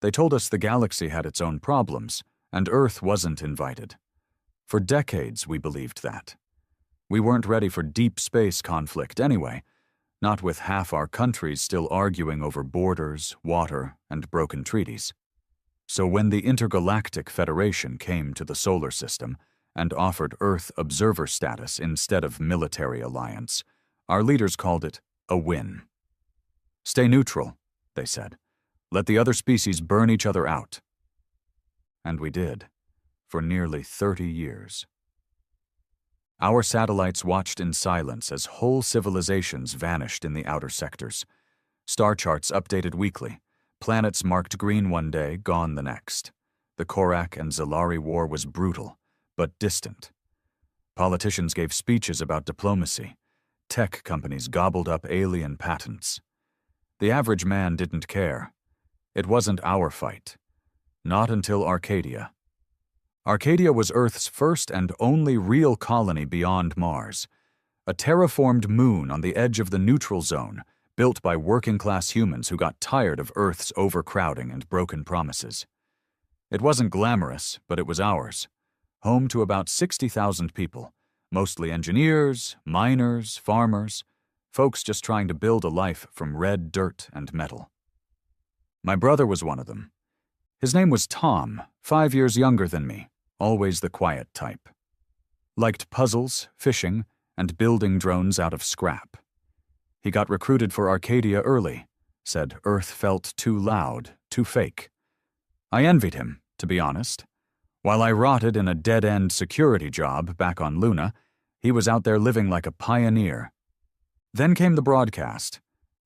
They told us the galaxy had its own problems, and Earth wasn't invited. For decades, we believed that. We weren't ready for deep space conflict anyway, not with half our countries still arguing over borders, water, and broken treaties. So when the Intergalactic Federation came to the solar system and offered Earth observer status instead of military alliance, our leaders called it a win. Stay neutral, they said. Let the other species burn each other out. And we did, for nearly 30 years. Our satellites watched in silence as whole civilizations vanished in the outer sectors. Star charts updated weekly. Planets marked green one day, gone the next. The Korak and Zalari War was brutal, but distant. Politicians gave speeches about diplomacy. Tech companies gobbled up alien patents. The average man didn't care. It wasn't our fight. Not until Arcadia. Arcadia was Earth's first and only real colony beyond Mars, a terraformed moon on the edge of the neutral zone, built by working-class humans who got tired of Earth's overcrowding and broken promises. It wasn't glamorous, but it was ours, home to about 60,000 people, mostly engineers, miners, farmers, folks just trying to build a life from red dirt and metal. My brother was one of them. His name was Tom, 5 years younger than me. Always the quiet type. Liked puzzles, fishing, and building drones out of scrap. He got recruited for Arcadia early, said Earth felt too loud, too fake. I envied him, to be honest. While I rotted in a dead-end security job back on Luna, he was out there living like a pioneer. Then came the broadcast.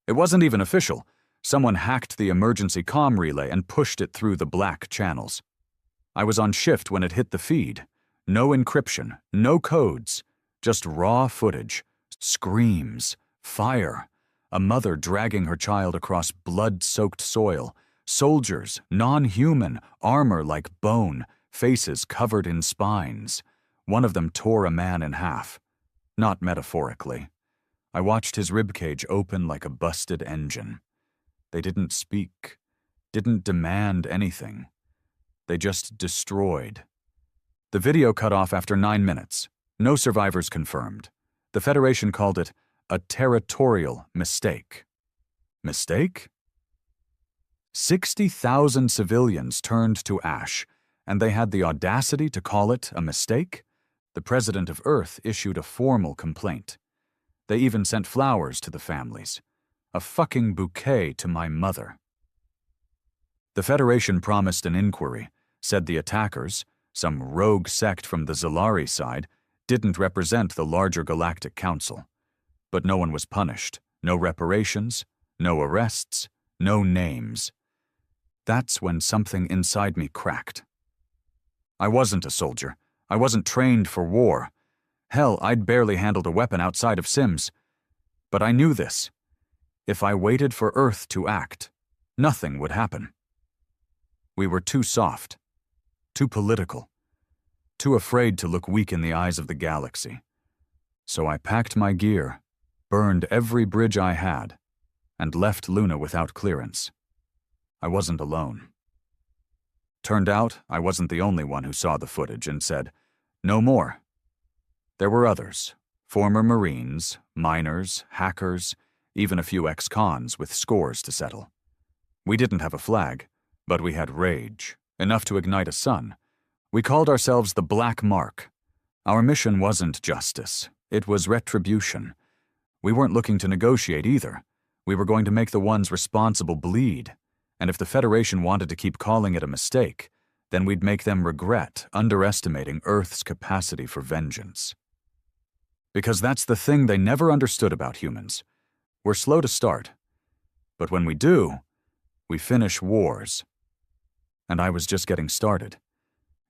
It wasn't even official. Someone hacked the emergency comm relay and pushed it through the black channels. I was on shift when it hit the feed. No encryption, no codes, just raw footage, screams, fire, a mother dragging her child across blood-soaked soil, soldiers, non-human, armor like bone, faces covered in spines. One of them tore a man in half. Not metaphorically. I watched his ribcage open like a busted engine. They didn't speak, didn't demand anything. They just destroyed. The video cut off after 9 minutes. No survivors confirmed. The Federation called it a territorial mistake. Mistake? 60,000 civilians turned to ash, and they had the audacity to call it a mistake? The President of Earth issued a formal complaint. They even sent flowers to the families. A fucking bouquet to my mother. The Federation promised an inquiry, said the attackers, some rogue sect from the Zalari side, didn't represent the larger Galactic Council. But no one was punished, no reparations, no arrests, no names. That's when something inside me cracked. I wasn't a soldier. I wasn't trained for war. Hell, I'd barely handled a weapon outside of Sims. But I knew this. If I waited for Earth to act, nothing would happen. We were too soft, too political, too afraid to look weak in the eyes of the galaxy. So I packed my gear, burned every bridge I had, and left Luna without clearance. I wasn't alone. Turned out I wasn't the only one who saw the footage and said, "No more." There were others, former Marines, miners, hackers, even a few ex-cons with scores to settle. We didn't have a flag, but we had rage, enough to ignite a sun. We called ourselves the Black Mark. Our mission wasn't justice, it was retribution. We weren't looking to negotiate either. We were going to make the ones responsible bleed, and if the Federation wanted to keep calling it a mistake, then we'd make them regret underestimating Earth's capacity for vengeance. Because that's the thing they never understood about humans. We're slow to start, but when we do, we finish wars. And I was just getting started.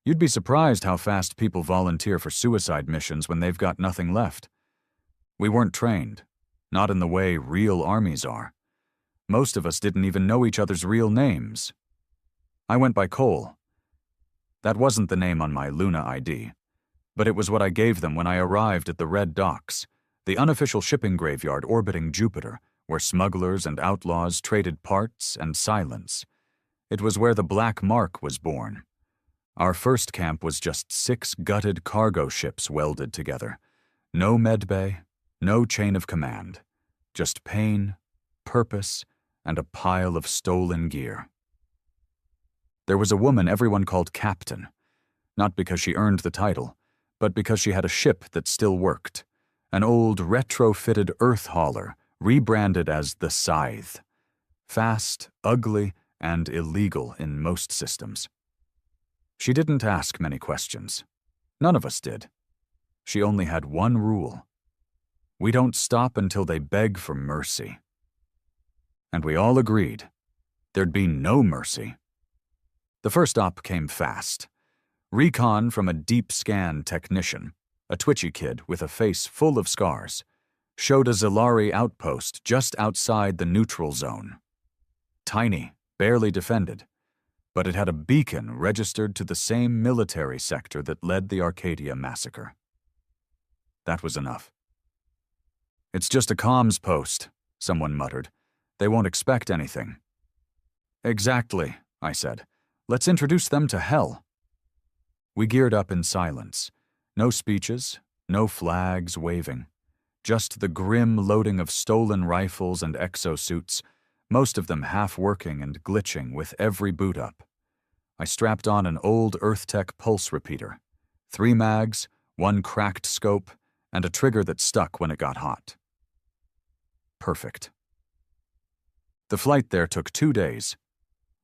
You'd be surprised how fast people volunteer for suicide missions when they've got nothing left. We weren't trained, not in the way real armies are. Most of us didn't even know each other's real names. I went by Cole. That wasn't the name on my Luna ID, but it was what I gave them when I arrived at the Red Docks, the unofficial shipping graveyard orbiting Jupiter, where smugglers and outlaws traded parts and silence. It was where the Black Mark was born. Our first camp was just 6 gutted cargo ships welded together. No medbay, no chain of command. Just pain, purpose, and a pile of stolen gear. There was a woman everyone called Captain, not because she earned the title, but because she had a ship that still worked. An old retrofitted earth hauler, rebranded as the Scythe. Fast, ugly, and illegal in most systems. She didn't ask many questions. None of us did. She only had one rule. We don't stop until they beg for mercy. And we all agreed. There'd be no mercy. The first op came fast. Recon from a deep scan technician, a twitchy kid with a face full of scars, showed a Zilari outpost just outside the neutral zone. Tiny, barely defended, but it had a beacon registered to the same military sector that led the Arcadia massacre. That was enough. "It's just a comms post," someone muttered. "They won't expect anything." "Exactly," I said. "Let's introduce them to hell." We geared up in silence. No speeches, no flags waving. Just the grim loading of stolen rifles and exosuits, most of them half-working and glitching with every boot up. I strapped on an old EarthTech pulse repeater, 3 mags, 1 cracked scope, and a trigger that stuck when it got hot. Perfect. The flight there took 2 days,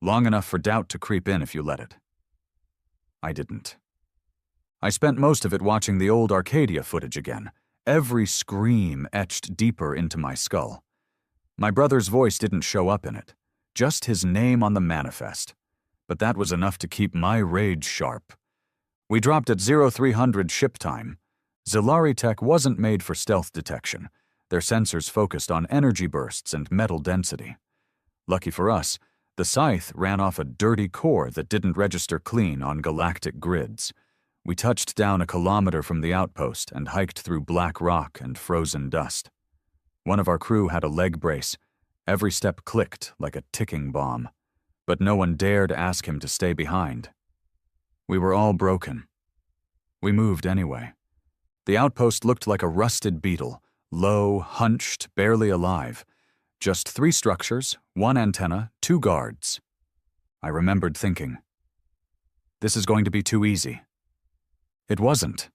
long enough for doubt to creep in if you let it. I didn't. I spent most of it watching the old Arcadia footage again, every scream etched deeper into my skull. My brother's voice didn't show up in it, just his name on the manifest. But that was enough to keep my rage sharp. We dropped at 0300 ship time. Zilari tech wasn't made for stealth detection. Their sensors focused on energy bursts and metal density. Lucky for us, the Scythe ran off a dirty core that didn't register clean on galactic grids. We touched down a kilometer from the outpost and hiked through black rock and frozen dust. One of our crew had a leg brace. Every step clicked like a ticking bomb. But no one dared ask him to stay behind. We were all broken. We moved anyway. The outpost looked like a rusted beetle, low, hunched, barely alive. Just 3 structures, 1 antenna, 2 guards. I remembered thinking, this is going to be too easy. It wasn't.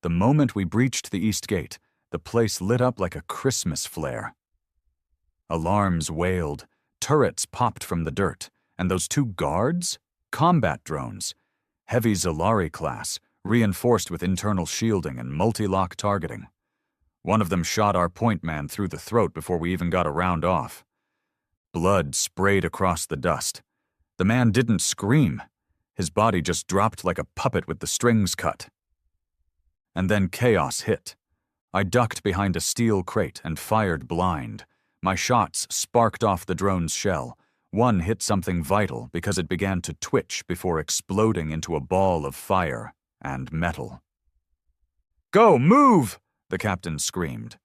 The moment we breached the east gate, the place lit up like a Christmas flare. Alarms wailed, turrets popped from the dirt, and those 2 guards? Combat drones. Heavy Zilari class, reinforced with internal shielding and multi-lock targeting. One of them shot our point man through the throat before we even got a round off. Blood sprayed across the dust. The man didn't scream. His body just dropped like a puppet with the strings cut. And then chaos hit. I ducked behind a steel crate and fired blind. My shots sparked off the drone's shell. One hit something vital because it began to twitch before exploding into a ball of fire and metal. "Go, move!" the captain screamed.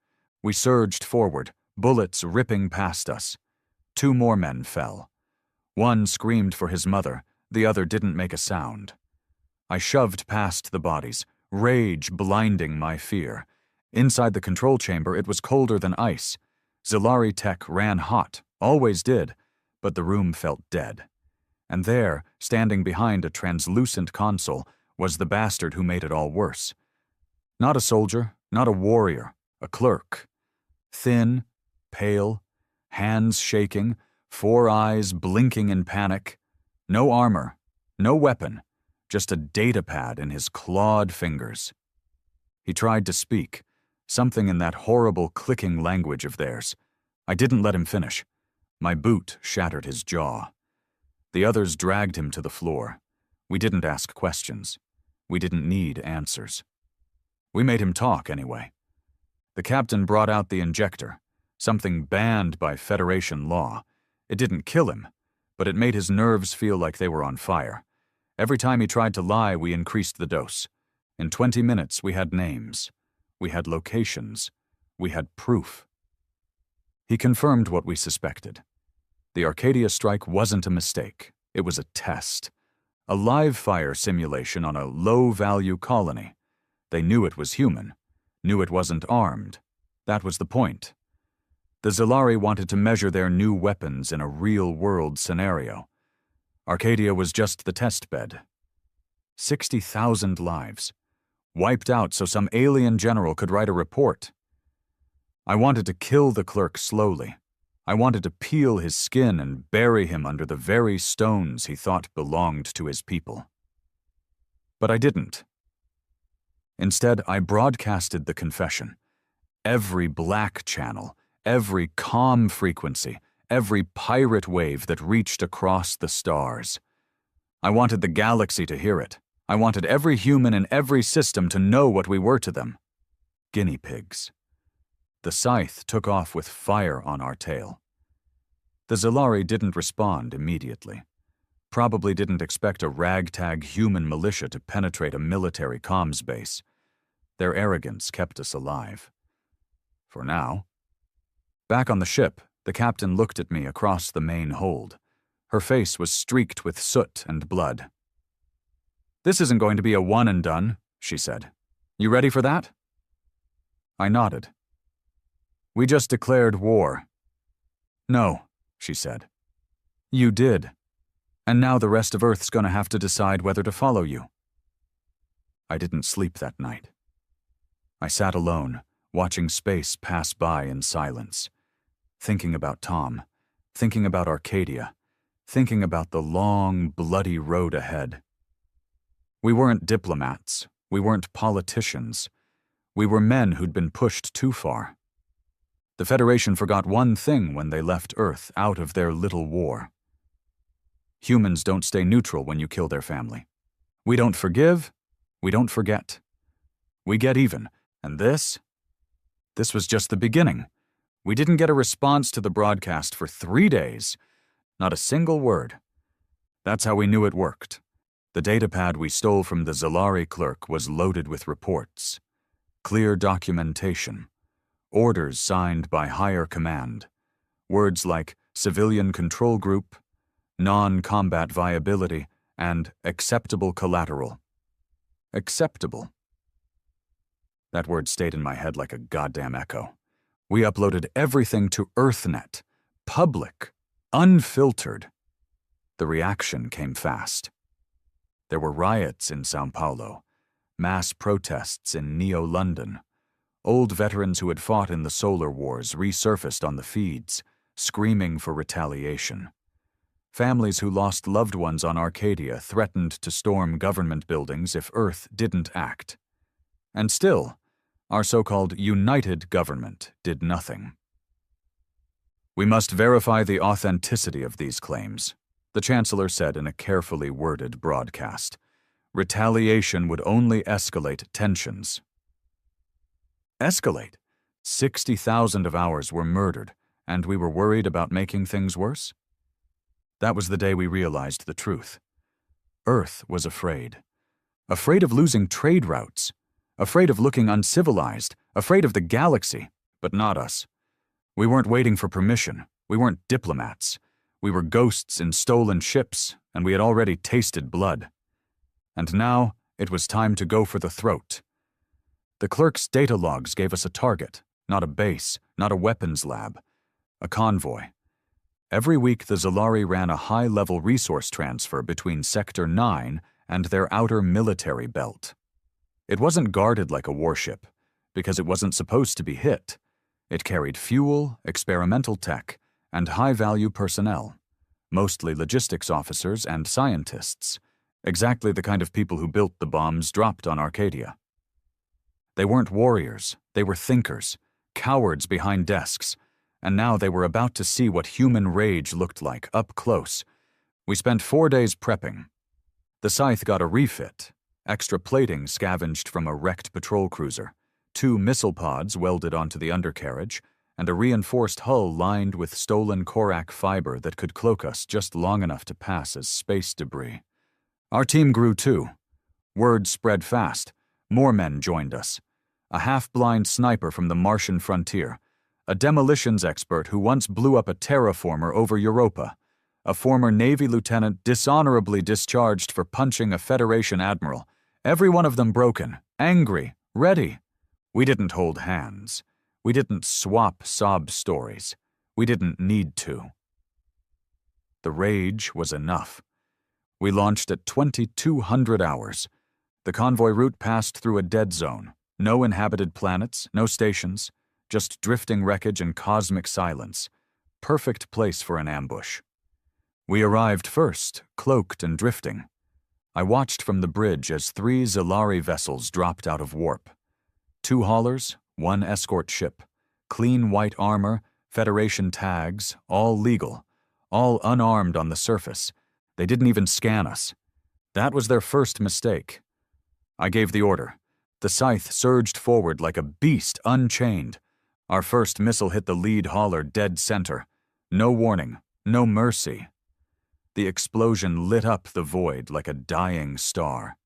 We surged forward, bullets ripping past us. 2 more men fell. One screamed for his mother, the other didn't make a sound. I shoved past the bodies, rage blinding my fear. Inside the control chamber, it was colder than ice. Zilari tech ran hot, always did, but the room felt dead. And there, standing behind a translucent console, was the bastard who made it all worse. Not a soldier, not a warrior, a clerk. Thin, pale, hands shaking, 4 eyes blinking in panic. No armor, no weapon, just a data pad in his clawed fingers. He tried to speak, something in that horrible clicking language of theirs. I didn't let him finish. My boot shattered his jaw. The others dragged him to the floor. We didn't ask questions. We didn't need answers. We made him talk anyway. The captain brought out the injector, something banned by Federation law. It didn't kill him, but it made his nerves feel like they were on fire. Every time he tried to lie, we increased the dose. In 20 minutes, we had names. We had locations. We had proof. He confirmed what we suspected. The Arcadia strike wasn't a mistake. It was a test. A live fire simulation on a low-value colony. They knew it was human, knew it wasn't armed. That was the point. The Zilari wanted to measure their new weapons in a real-world scenario. Arcadia was just the test bed. 60,000 lives. Wiped out so some alien general could write a report. I wanted to kill the clerk slowly. I wanted to peel his skin and bury him under the very stones he thought belonged to his people. But I didn't. Instead, I broadcasted the confession. Every black channel, every comm frequency, every pirate wave that reached across the stars. I wanted the galaxy to hear it. I wanted every human in every system to know what we were to them. Guinea pigs. The scythe took off with fire on our tail. The Zilari didn't respond immediately. Probably didn't expect a ragtag human militia to penetrate a military comms base. Their arrogance kept us alive. For now. Back on the ship, the captain looked at me across the main hold. Her face was streaked with soot and blood. "This isn't going to be a one and done," she said. "You ready for that?" I nodded. "We just declared war." "No," she said. "You did. And now the rest of Earth's gonna have to decide whether to follow you." I didn't sleep that night. I sat alone, watching space pass by in silence, thinking about Tom, thinking about Arcadia, thinking about the long, bloody road ahead. We weren't diplomats. We weren't politicians. We were men who'd been pushed too far. The Federation forgot one thing when they left Earth out of their little war. Humans don't stay neutral when you kill their family. We don't forgive. We don't forget. We get even. And this was just the beginning. We didn't get a response to the broadcast for 3 days. Not a single word. That's how we knew it worked. The datapad we stole from the Zilari clerk was loaded with reports. Clear documentation. Orders signed by higher command. Words like civilian control group, non-combat viability, and acceptable collateral. Acceptable. That word stayed in my head like a goddamn echo. We uploaded everything to EarthNet. Public. Unfiltered. The reaction came fast. There were riots in São Paulo, mass protests in Neo-London. Old veterans who had fought in the solar wars resurfaced on the feeds, screaming for retaliation. Families who lost loved ones on Arcadia threatened to storm government buildings if Earth didn't act. And still, our so-called united government did nothing. "We must verify the authenticity of these claims," the Chancellor said in a carefully worded broadcast. "Retaliation would only escalate tensions." Escalate? 60,000 of ours were murdered, and we were worried about making things worse? That was the day we realized the truth. Earth was afraid. Afraid of losing trade routes. Afraid of looking uncivilized. Afraid of the galaxy, but not us. We weren't waiting for permission. We weren't diplomats. We were ghosts in stolen ships, and we had already tasted blood. And now, it was time to go for the throat. The clerk's data logs gave us a target, not a base, not a weapons lab. A convoy. Every week the Zilari ran a high-level resource transfer between Sector 9 and their outer military belt. It wasn't guarded like a warship, because it wasn't supposed to be hit. It carried fuel, experimental tech, and high-value personnel, mostly logistics officers and scientists, exactly the kind of people who built the bombs dropped on Arcadia. They weren't warriors, they were thinkers, cowards behind desks, and now they were about to see what human rage looked like up close. We spent 4 days prepping. The Scythe got a refit, extra plating scavenged from a wrecked patrol cruiser, 2 missile pods welded onto the undercarriage, and a reinforced hull lined with stolen Korak fiber that could cloak us just long enough to pass as space debris. Our team grew too. Word spread fast. More men joined us. A half-blind sniper from the Martian frontier, a demolitions expert who once blew up a terraformer over Europa, a former Navy lieutenant dishonorably discharged for punching a Federation admiral, every one of them broken, angry, ready. We didn't hold hands. We didn't swap sob stories. We didn't need to. The rage was enough. We launched at 2200 hours. The convoy route passed through a dead zone. No inhabited planets, no stations, just drifting wreckage and cosmic silence. Perfect place for an ambush. We arrived first, cloaked and drifting. I watched from the bridge as 3 Zilari vessels dropped out of warp. 2 haulers, 1 escort ship, clean white armor, Federation tags, all legal, all unarmed on the surface. They didn't even scan us. That was their first mistake. I gave the order. The scythe surged forward like a beast unchained. Our first missile hit the lead hauler dead center. No warning, no mercy. The explosion lit up the void like a dying star.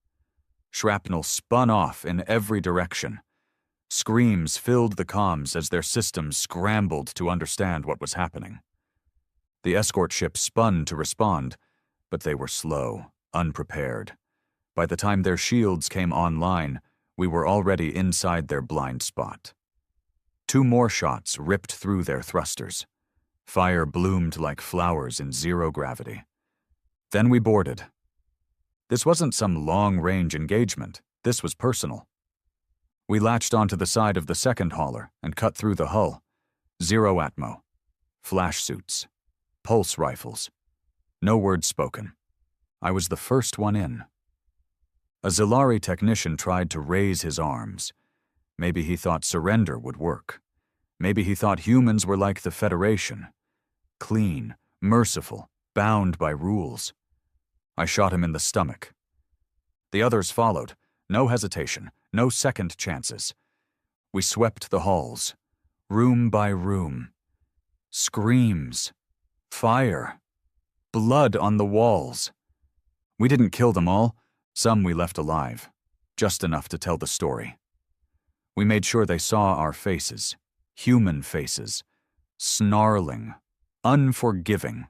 Shrapnel spun off in every direction. Screams filled the comms as their systems scrambled to understand what was happening. The escort ship spun to respond, but they were slow, unprepared. By the time their shields came online, we were already inside their blind spot. 2 more shots ripped through their thrusters. Fire bloomed like flowers in zero gravity. Then we boarded. This wasn't some long-range engagement. This was personal. We latched onto the side of the second hauler and cut through the hull. 0 atmo. Flash suits. Pulse rifles. No words spoken. I was the first one in. A Zilari technician tried to raise his arms. Maybe he thought surrender would work. Maybe he thought humans were like the Federation. Clean, merciful, bound by rules. I shot him in the stomach. The others followed. No hesitation, no second chances. We swept the halls, room by room. Screams. Fire. Blood on the walls. We didn't kill them all. Some we left alive, just enough to tell the story. We made sure they saw our faces, human faces, snarling, unforgiving.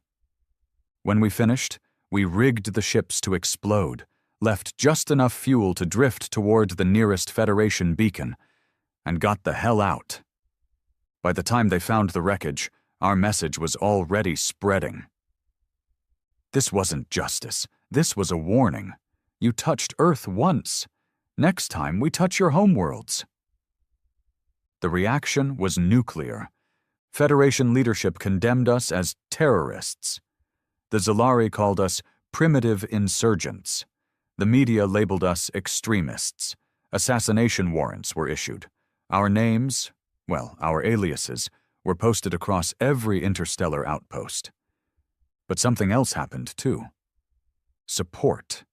When we finished, we rigged the ships to explode, left just enough fuel to drift toward the nearest Federation beacon, and got the hell out. By the time they found the wreckage, our message was already spreading. This wasn't justice. This was a warning. You touched Earth once. Next time, we touch your homeworlds. The reaction was nuclear. Federation leadership condemned us as terrorists. The Zilari called us primitive insurgents. The media labeled us extremists. Assassination warrants were issued. Our names, well, our aliases, were posted across every interstellar outpost. But something else happened, too. Support.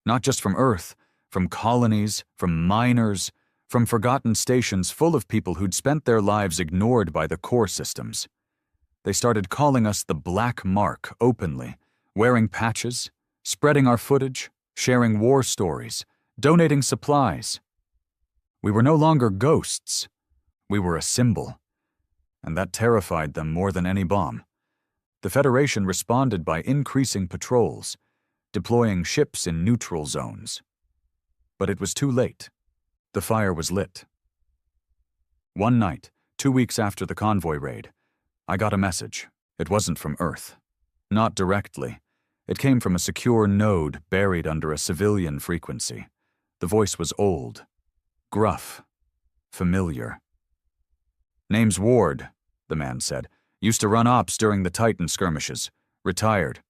Not just from Earth, from colonies, from miners, from forgotten stations full of people who'd spent their lives ignored by the core systems. They started calling us the Black Mark openly, wearing patches, spreading our footage, sharing war stories, donating supplies. We were no longer ghosts. We were a symbol. And that terrified them more than any bomb. The Federation responded by increasing patrols, deploying ships in neutral zones. But it was too late. The fire was lit. One night, 2 weeks after the convoy raid, I got a message. It wasn't from Earth. Not directly. It came from a secure node buried under a civilian frequency. The voice was old, gruff, familiar. "Name's Ward," the man said. "Used to run ops during the Titan skirmishes. Retired.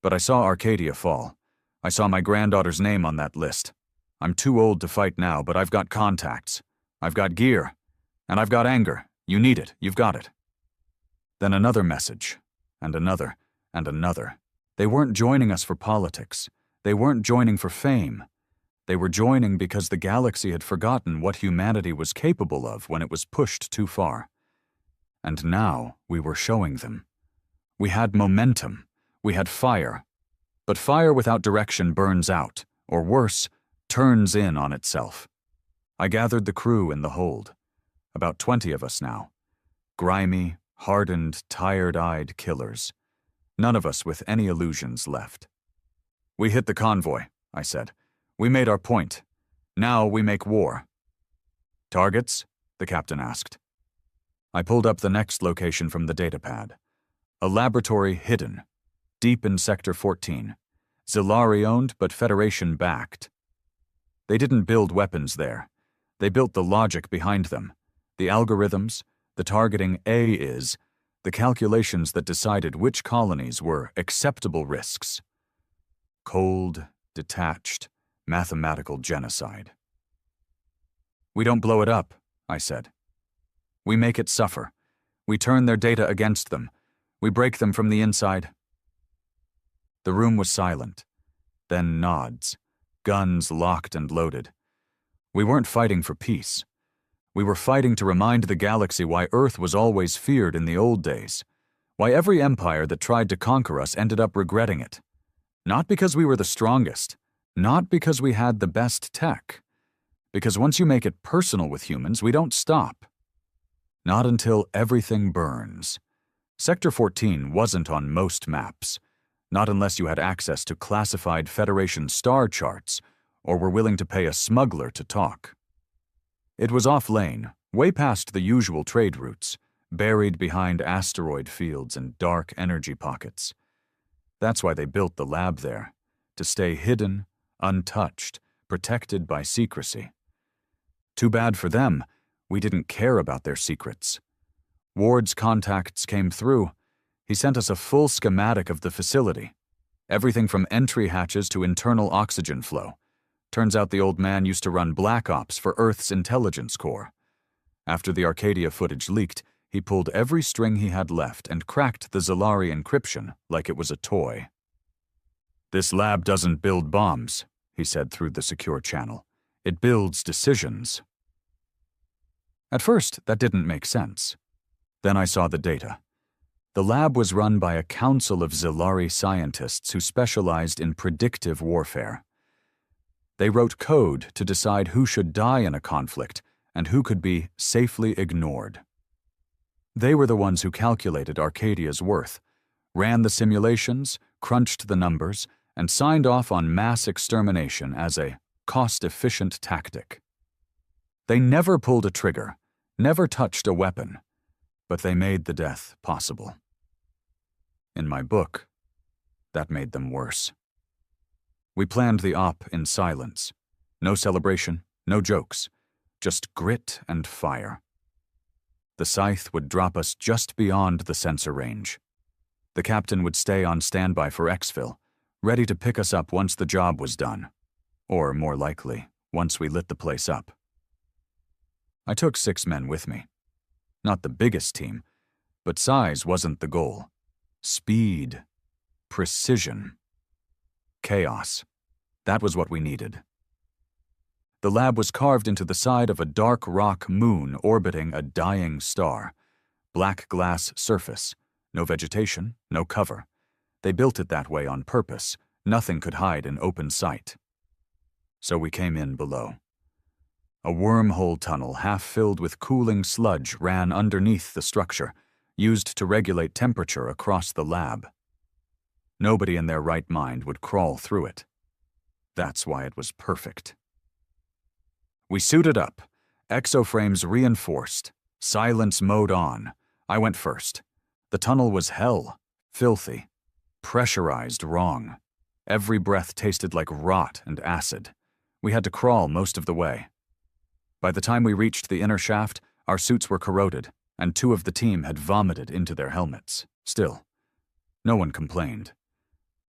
But I saw Arcadia fall. I saw my granddaughter's name on that list. I'm too old to fight now, but I've got contacts. I've got gear. And I've got anger. You need it. You've got it." Then another message, and another, and another. They weren't joining us for politics. They weren't joining for fame. They were joining because the galaxy had forgotten what humanity was capable of when it was pushed too far. And now we were showing them. We had momentum. We had fire. But fire without direction burns out, or worse, turns in on itself. I gathered the crew in the hold. About 20 of us now. Grimy, hardened, tired-eyed killers. none of us with any illusions left. "We hit the convoy," I said. "We made our point. Now we make war." "Targets?" the captain asked. I pulled up the next location from the datapad. A laboratory hidden, deep in Sector 14. Zilari-owned but Federation-backed. They didn't build weapons there. They built the logic behind them, the algorithms, the targeting is, the calculations that decided which colonies were acceptable risks. Cold, detached, mathematical genocide. "We don't blow it up," I said. "We make it suffer. We turn their data against them. We break them from the inside." The room was silent. Then nods, guns locked and loaded. We weren't fighting for peace. We were fighting to remind the galaxy why Earth was always feared in the old days, why every empire that tried to conquer us ended up regretting it. Not because we were the strongest, not because we had the best tech, because once you make it personal with humans, we don't stop. Not until everything burns. Sector 14 wasn't on most maps, not unless you had access to classified Federation star charts or were willing to pay a smuggler to talk. It was off-lane, way past the usual trade routes, buried behind asteroid fields and dark energy pockets. That's why they built the lab there, to stay hidden, untouched, protected by secrecy. Too bad for them, we didn't care about their secrets. Ward's contacts came through. He sent us a full schematic of the facility. Everything from entry hatches to internal oxygen flow. Turns out the old man used to run Black Ops for Earth's intelligence corps. After the Arcadia footage leaked, he pulled every string he had left and cracked the Zilari encryption like it was a toy. "This lab doesn't build bombs," he said through the secure channel. "It builds decisions." At first, that didn't make sense. Then I saw the data. The lab was run by a council of Zilari scientists who specialized in predictive warfare. They wrote code to decide who should die in a conflict and who could be safely ignored. They were the ones who calculated Arcadia's worth, ran the simulations, crunched the numbers, and signed off on mass extermination as a cost-efficient tactic. They never pulled a trigger, never touched a weapon, but they made the death possible. In my book, that made them worse. We planned the op in silence. No celebration, no jokes, just grit and fire. The scythe would drop us just beyond the sensor range. The captain would stay on standby for exfil, ready to pick us up once the job was done. Or, more likely, once we lit the place up. I took 6 men with me. Not the biggest team, but size wasn't the goal. Speed. Precision. Chaos. That was what we needed. The lab was carved into the side of a dark rock moon orbiting a dying star. Black glass surface. No vegetation, no cover. They built it that way on purpose. Nothing could hide in open sight. So we came in below. A wormhole tunnel half filled with cooling sludge ran underneath the structure, used to regulate temperature across the lab. Nobody in their right mind would crawl through it. That's why it was perfect. We suited up, exoframes reinforced, silence mode on. I went first. The tunnel was hell, filthy, pressurized wrong. Every breath tasted like rot and acid. We had to crawl most of the way. By the time we reached the inner shaft, our suits were corroded, and 2 of the team had vomited into their helmets. Still, no one complained.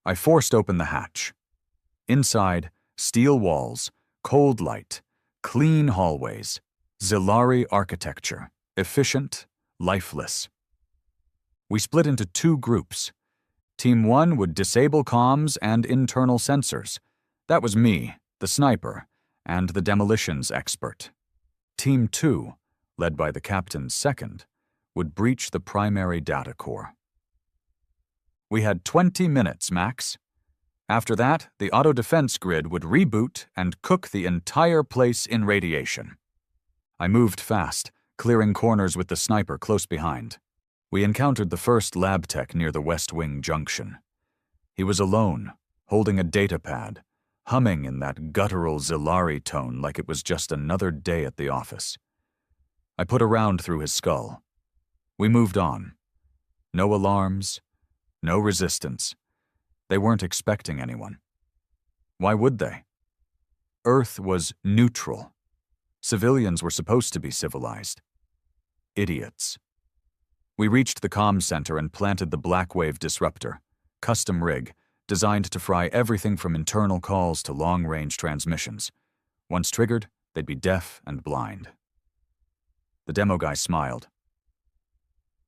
I forced open the hatch. Inside, steel walls, cold light, clean hallways, Zilari architecture, efficient, lifeless. We split into 2 groups. Team 1 would disable comms and internal sensors. That was me, the sniper, and the demolitions expert. Team 2, led by the captain's second, would breach the primary data core. We had 20 minutes, max. After that, the auto-defense grid would reboot and cook the entire place in radiation. I moved fast, clearing corners with the sniper close behind. We encountered the first lab tech near the West Wing junction. He was alone, holding a data pad, humming in that guttural Zilari tone like it was just another day at the office. I put a round through his skull. We moved on. No alarms, no resistance. They weren't expecting anyone. Why would they? Earth was neutral. Civilians were supposed to be civilized. Idiots. We reached the comm center and planted the Blackwave disruptor, custom rig, designed to fry everything from internal calls to long-range transmissions. Once triggered, they'd be deaf and blind. The demo guy smiled.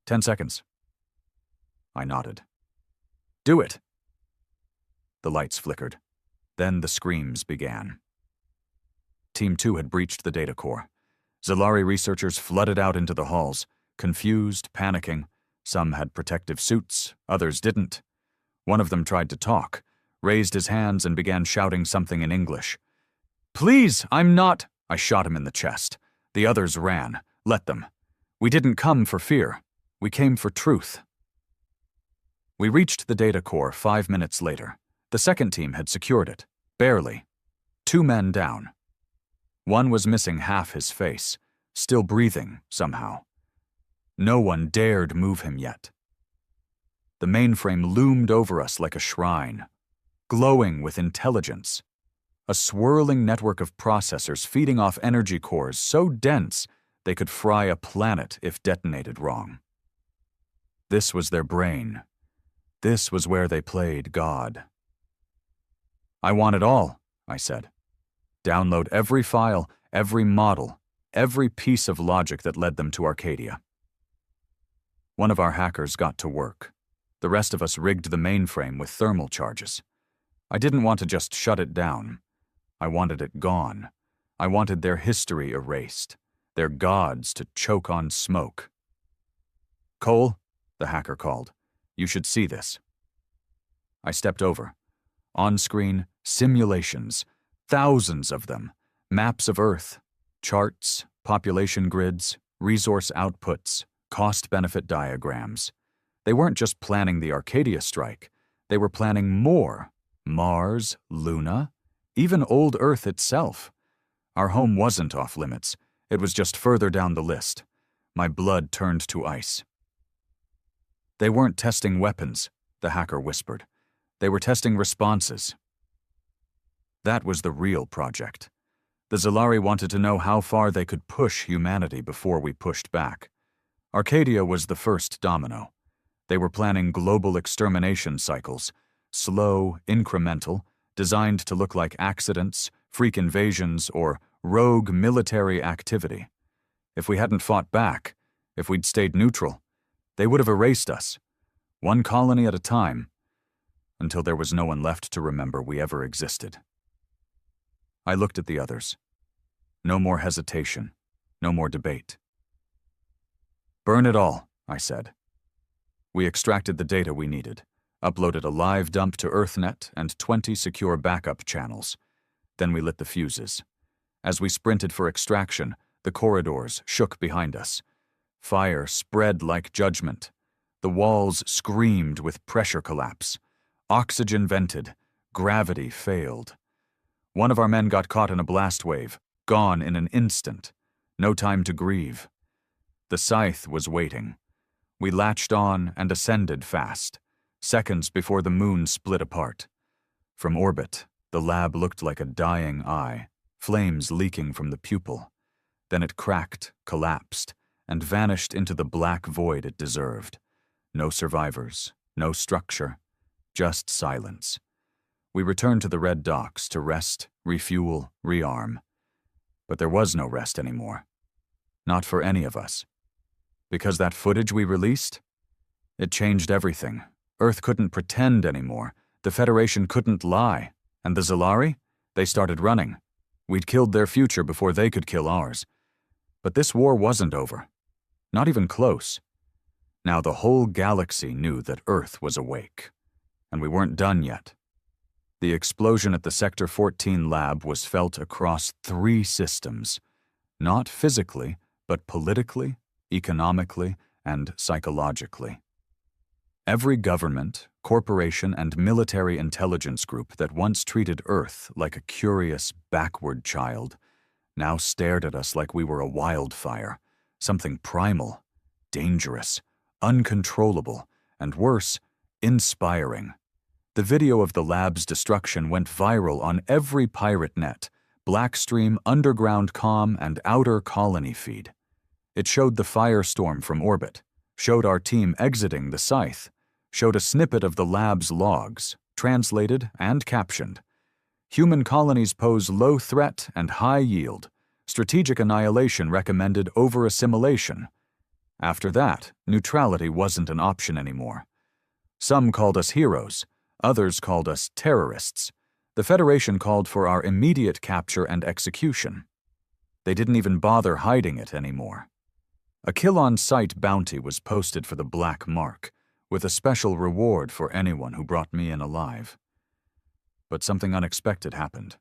10 seconds. I nodded. Do it. The lights flickered. Then the screams began. Team 2 had breached the data core. Zilari researchers flooded out into the halls, confused, panicking. Some had protective suits, others didn't. One of them tried to talk, raised his hands and began shouting something in English. "Please, I'm not—" I shot him in the chest. The others ran. Let them. We didn't come for fear. We came for truth. We reached the data core 5 minutes later. The second team had secured it. Barely. 2 men down. One was missing half his face, still breathing somehow. No one dared move him yet. The mainframe loomed over us like a shrine, glowing with intelligence. A swirling network of processors feeding off energy cores so dense they could fry a planet if detonated wrong. This was their brain. This was where they played God. "I want it all," I said. "Download every file, every model, every piece of logic that led them to Arcadia." One of our hackers got to work. The rest of us rigged the mainframe with thermal charges. I didn't want to just shut it down. I wanted it gone. I wanted their history erased, their gods to choke on smoke. "Cole," the hacker called, "you should see this." I stepped over. On screen, simulations, thousands of them, maps of Earth, charts, population grids, resource outputs, cost-benefit diagrams. They weren't just planning the Arcadia strike. They were planning more. Mars, Luna, even old Earth itself. Our home wasn't off limits. It was just further down the list. My blood turned to ice. "They weren't testing weapons," the hacker whispered. "They were testing responses." That was the real project. The Zilari wanted to know how far they could push humanity before we pushed back. Arcadia was the first domino. They were planning global extermination cycles, slow, incremental, designed to look like accidents, freak invasions, or rogue military activity. If we hadn't fought back, if we'd stayed neutral, they would have erased us, one colony at a time, until there was no one left to remember we ever existed. I looked at the others. No more hesitation, no more debate. "Burn it all," I said. We extracted the data we needed, uploaded a live dump to EarthNet and 20 secure backup channels. Then we lit the fuses. As we sprinted for extraction, the corridors shook behind us. Fire spread like judgment. The walls screamed with pressure collapse. Oxygen vented. Gravity failed. One of our men got caught in a blast wave, gone in an instant. No time to grieve. The scythe was waiting. We latched on and ascended fast, seconds before the moon split apart. From orbit, the lab looked like a dying eye, flames leaking from the pupil. Then it cracked, collapsed, and vanished into the black void it deserved. No survivors, no structure, just silence. We returned to the red docks to rest, refuel, rearm. But there was no rest anymore. Not for any of us. Because that footage we released? It changed everything. Earth couldn't pretend anymore. The Federation couldn't lie. And the Zilari? They started running. We'd killed their future before they could kill ours. But this war wasn't over. Not even close. Now the whole galaxy knew that Earth was awake. And we weren't done yet. The explosion at the Sector 14 lab was felt across 3 systems. Not physically, but politically, economically, and psychologically. Every government, corporation, and military intelligence group that once treated Earth like a curious, backward child now stared at us like we were a wildfire, something primal, dangerous, uncontrollable, and worse, inspiring. The video of the lab's destruction went viral on every pirate net, Blackstream, underground comm, and outer colony feed. It showed the firestorm from orbit, showed our team exiting the scythe, showed a snippet of the lab's logs, translated and captioned. Human colonies pose low threat and high yield. Strategic annihilation recommended over assimilation. After that, neutrality wasn't an option anymore. Some called us heroes, others called us terrorists. The Federation called for our immediate capture and execution. They didn't even bother hiding it anymore. A kill-on-sight bounty was posted for the Black Mark, with a special reward for anyone who brought me in alive. But something unexpected happened.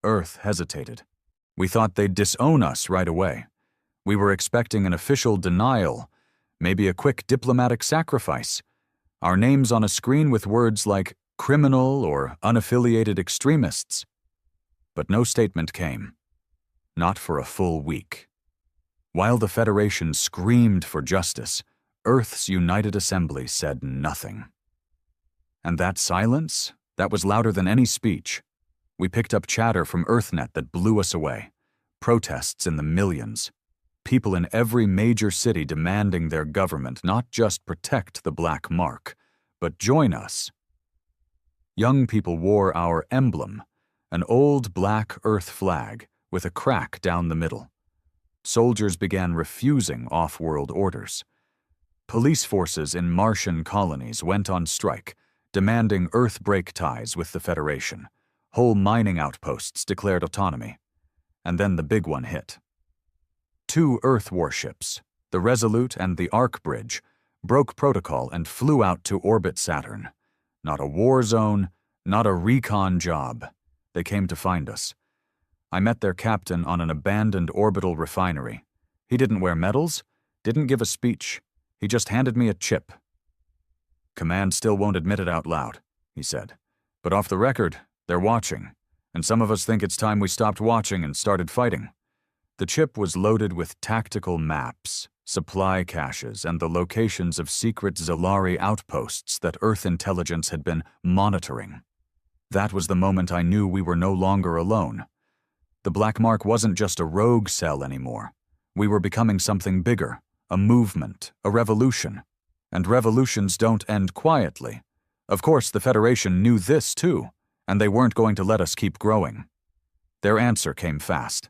Earth hesitated. We thought they'd disown us right away. We were expecting an official denial, maybe a quick diplomatic sacrifice. Our names on a screen with words like criminal or unaffiliated extremists. But no statement came. Not for a full week. While the Federation screamed for justice, Earth's United Assembly said nothing. And that silence, that was louder than any speech. We picked up chatter from EarthNet that blew us away. Protests in the millions. People in every major city demanding their government not just protect the Black Mark, but join us. Young people wore our emblem, an old black Earth flag with a crack down the middle. Soldiers began refusing off-world orders. Police forces in Martian colonies went on strike, demanding Earth break ties with the Federation. Whole mining outposts declared autonomy. And then the big one hit. 2 Earth warships, the Resolute and the Ark Bridge, broke protocol and flew out to orbit Saturn. Not a war zone, not a recon job. They came to find us. I met their captain on an abandoned orbital refinery. He didn't wear medals, didn't give a speech. He just handed me a chip. Command still won't admit it out loud, he said. But off the record, they're watching, and some of us think it's time we stopped watching and started fighting. The chip was loaded with tactical maps, supply caches, and the locations of secret Zilari outposts that Earth intelligence had been monitoring. That was the moment I knew we were no longer alone. The Black Mark wasn't just a rogue cell anymore. We were becoming something bigger, a movement, a revolution. And revolutions don't end quietly. Of course, the Federation knew this too, and they weren't going to let us keep growing. Their answer came fast.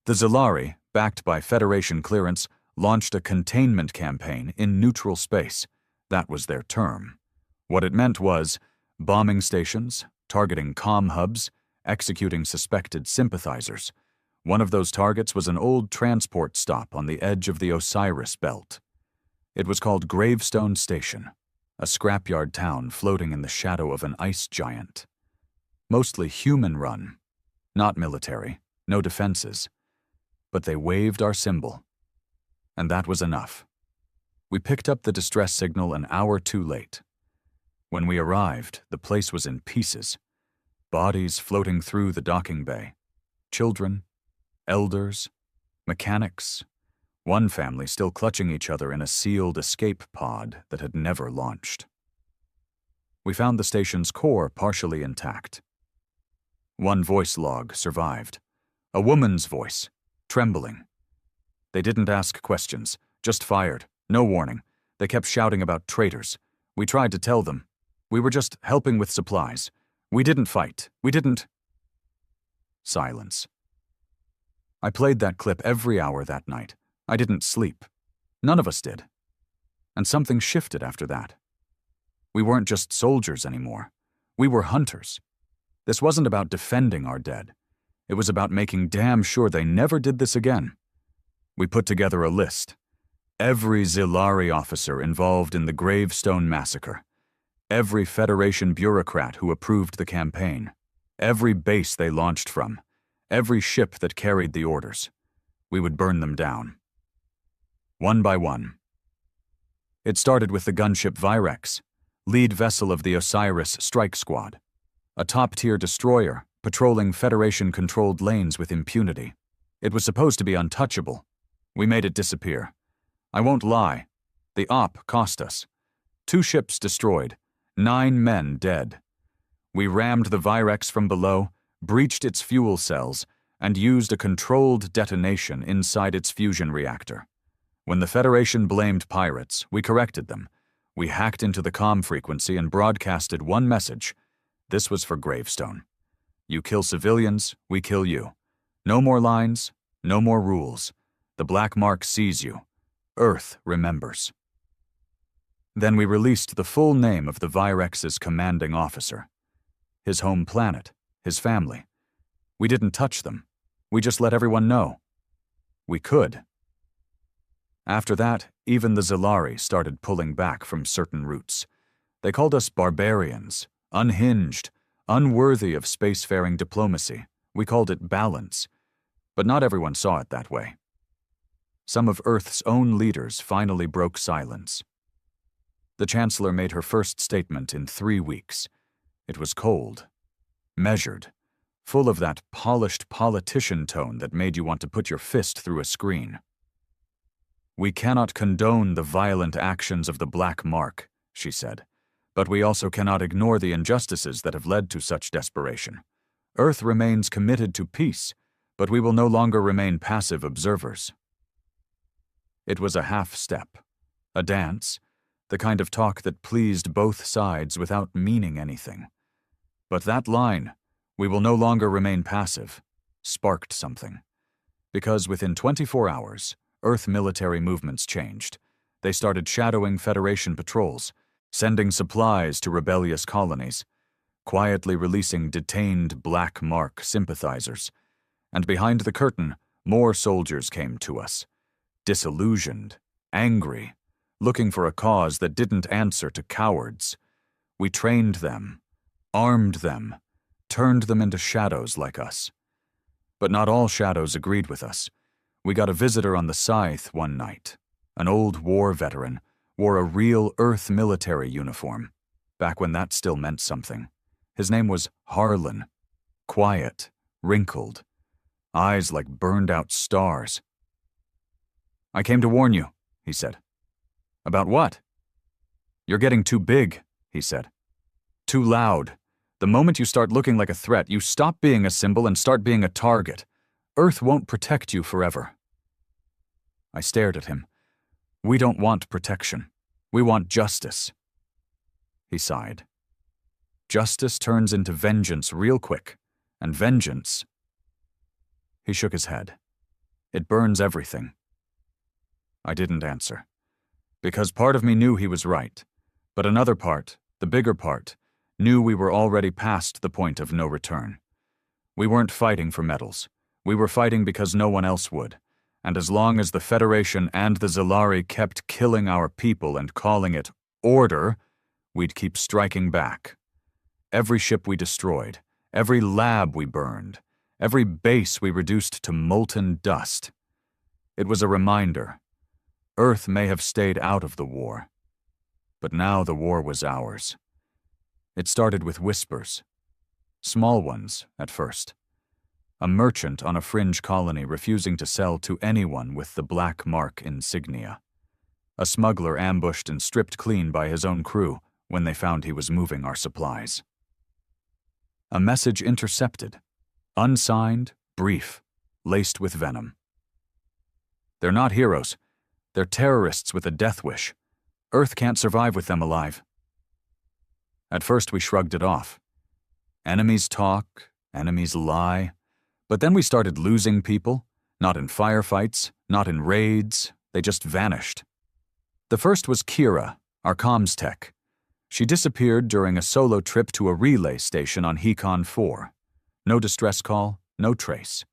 The Zilari, backed by Federation clearance, launched a containment campaign in neutral space. That was their term. What it meant was bombing stations, targeting comm hubs, executing suspected sympathizers. One of those targets was an old transport stop on the edge of the Osiris Belt. It was called Gravestone Station, a scrapyard town floating in the shadow of an ice giant. Mostly human-run, not military, no defenses. But they waved our symbol. And that was enough. We picked up the distress signal an hour too late. When we arrived, the place was in pieces. Bodies floating through the docking bay. Children, elders, mechanics, one family still clutching each other in a sealed escape pod that had never launched. We found the station's core partially intact. One voice log survived. A woman's voice, trembling. They didn't ask questions, just fired, no warning. They kept shouting about traitors. We tried to tell them. We were just helping with supplies. We didn't fight. We didn't... Silence. I played that clip every hour that night. I didn't sleep. None of us did. And something shifted after that. We weren't just soldiers anymore. We were hunters. This wasn't about defending our dead. It was about making damn sure they never did this again. We put together a list. Every Zilari officer involved in the Gravestone Massacre. Every Federation bureaucrat who approved the campaign. Every base they launched from. Every ship that carried the orders. We would burn them down. One by one. It started with the gunship Virex, lead vessel of the Osiris Strike Squad, a top-tier destroyer patrolling Federation-controlled lanes with impunity. It was supposed to be untouchable. We made it disappear. I won't lie. The op cost us. 2 ships destroyed, 9 men dead. We rammed the Virex from below, breached its fuel cells, and used a controlled detonation inside its fusion reactor. When the Federation blamed pirates, we corrected them. We hacked into the comm frequency and broadcasted one message. This was for Gravestone. You kill civilians, we kill you. No more lines, no more rules. The Black Mark sees you. Earth remembers. Then we released the full name of the Virex's commanding officer. His home planet, his family. We didn't touch them. We just let everyone know. We could. After that, even the Zilari started pulling back from certain routes. They called us barbarians, unhinged, unworthy of spacefaring diplomacy. We called it balance. But not everyone saw it that way. Some of Earth's own leaders finally broke silence. The Chancellor made her first statement in 3 weeks. It was cold, measured, full of that polished politician tone that made you want to put your fist through a screen. We cannot condone the violent actions of the Black Mark, she said, but we also cannot ignore the injustices that have led to such desperation. Earth remains committed to peace, but we will no longer remain passive observers. It was a half-step, a dance, the kind of talk that pleased both sides without meaning anything. But that line, we will no longer remain passive, sparked something. Because within 24 hours, Earth military movements changed. They started shadowing Federation patrols, sending supplies to rebellious colonies, quietly releasing detained Black Mark sympathizers. And behind the curtain, more soldiers came to us, disillusioned, angry, looking for a cause that didn't answer to cowards. We trained them, armed them, turned them into shadows like us. But not all shadows agreed with us. We got a visitor on the Scythe one night. An old war veteran, wore a real Earth military uniform, back when that still meant something. His name was Harlan. Quiet, wrinkled, eyes like burned-out stars. I came to warn you, he said. About what? You're getting too big, he said. Too loud. The moment you start looking like a threat, you stop being a symbol and start being a target. Earth won't protect you forever. I stared at him. We don't want protection. We want justice. He sighed. Justice turns into vengeance real quick, and vengeance... He shook his head. It burns everything. I didn't answer. Because part of me knew he was right, but another part, the bigger part, knew we were already past the point of no return. We weren't fighting for medals. We were fighting because no one else would, and as long as the Federation and the Zilari kept killing our people and calling it order, we'd keep striking back. Every ship we destroyed, every lab we burned, every base we reduced to molten dust. It was a reminder. Earth may have stayed out of the war, but now the war was ours. It started with whispers. Small ones, at first. A merchant on a fringe colony refusing to sell to anyone with the Black Mark insignia. A smuggler ambushed and stripped clean by his own crew when they found he was moving our supplies. A message intercepted. Unsigned, brief, laced with venom. They're not heroes. They're terrorists with a death wish. Earth can't survive with them alive. At first we shrugged it off. Enemies talk, enemies lie. But then we started losing people, not in firefights, not in raids, they just vanished. The first was Kira, our comms tech. She disappeared during a solo trip to a relay station on Hecon 4. No distress call, no trace.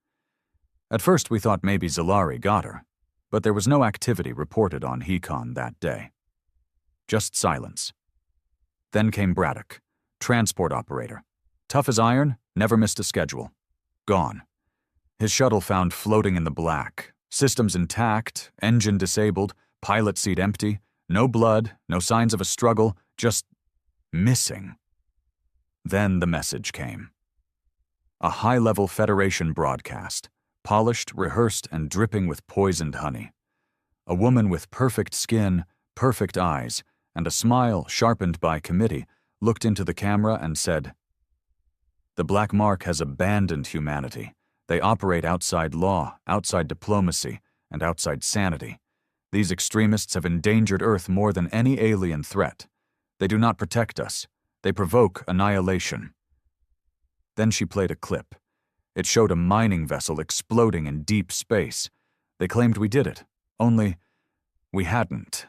At first we thought maybe Zilari got her, but there was no activity reported on Hecon that day. Just silence. Then came Braddock, transport operator. Tough as iron, never missed a schedule. Gone. His shuttle found floating in the black, systems intact, engine disabled, pilot seat empty, No blood, no signs of a struggle, just missing. Then the message came. A high-level Federation broadcast, polished, rehearsed, and dripping with poisoned honey. A woman with perfect skin, perfect eyes, and a smile sharpened by committee looked into the camera and said, "The Black Mark has abandoned humanity. They operate outside law, outside diplomacy, and outside sanity. These extremists have endangered Earth more than any alien threat. They do not protect us. They provoke annihilation." Then she played a clip. It showed a mining vessel exploding in deep space. They claimed we did it, only we hadn't.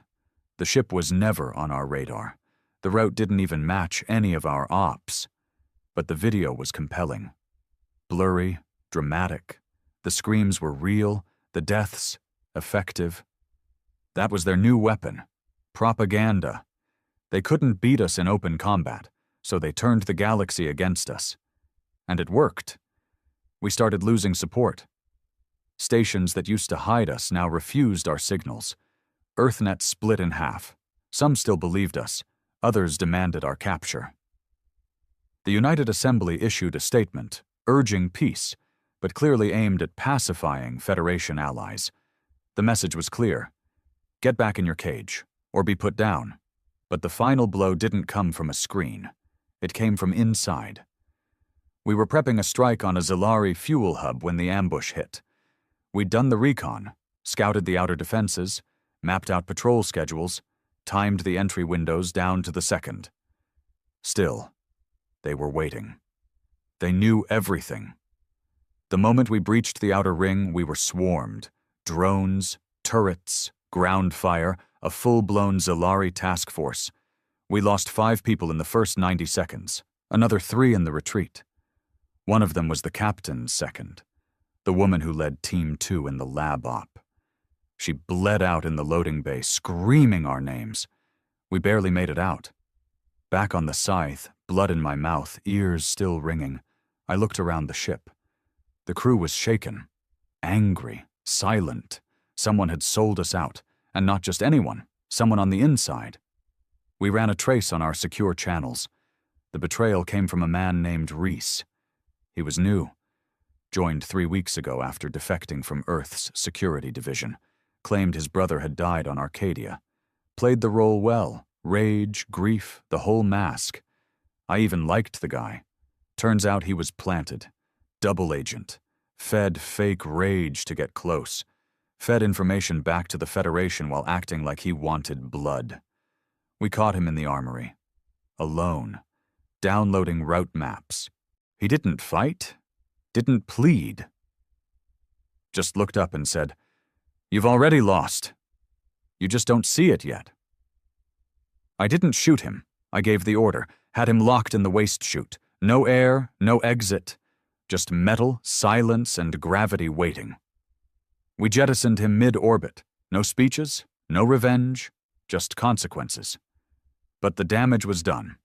The ship was never on our radar. The route didn't even match any of our ops. But the video was compelling. Blurry, dramatic. The screams were real, the deaths effective. That was their new weapon, propaganda. They couldn't beat us in open combat, so they turned the galaxy against us. And it worked. We started losing support. Stations that used to hide us now refused our signals. EarthNet split in half. Some still believed us. Others demanded our capture. The United Assembly issued a statement, urging peace, but clearly aimed at pacifying Federation allies. The message was clear. Get back in your cage, or be put down. But the final blow didn't come from a screen. It came from inside. We were prepping a strike on a Zilari fuel hub when the ambush hit. We'd done the recon, scouted the outer defenses, mapped out patrol schedules, timed the entry windows down to the second. Still, they were waiting. They knew everything. The moment we breached the outer ring, we were swarmed. Drones, turrets, ground fire, a full-blown Zilari task force. We lost 5 people in the first 90 seconds, another 3 in the retreat. One of them was the captain's second, the woman who led Team 2 in the lab op. She bled out in the loading bay, screaming our names. We barely made it out. Back on the scythe, blood in my mouth, ears still ringing, I looked around the ship. The crew was shaken, angry, silent. Someone had sold us out, and not just anyone, someone on the inside. We ran a trace on our secure channels. The betrayal came from a man named Reese. He was new, joined 3 weeks ago after defecting from Earth's security division, claimed his brother had died on Arcadia, played the role well, rage, grief, the whole mask. I even liked the guy. Turns out he was planted, double agent, fed fake rage to get close, fed information back to the Federation while acting like he wanted blood. We caught him in the armory, alone, downloading route maps. He didn't fight, didn't plead. Just looked up and said, "You've already lost. You just don't see it yet." I didn't shoot him. I gave the order, had him locked in the waste chute. No air, no exit, just metal, silence, and gravity waiting. We jettisoned him mid-orbit. No speeches, no revenge, just consequences. But the damage was done.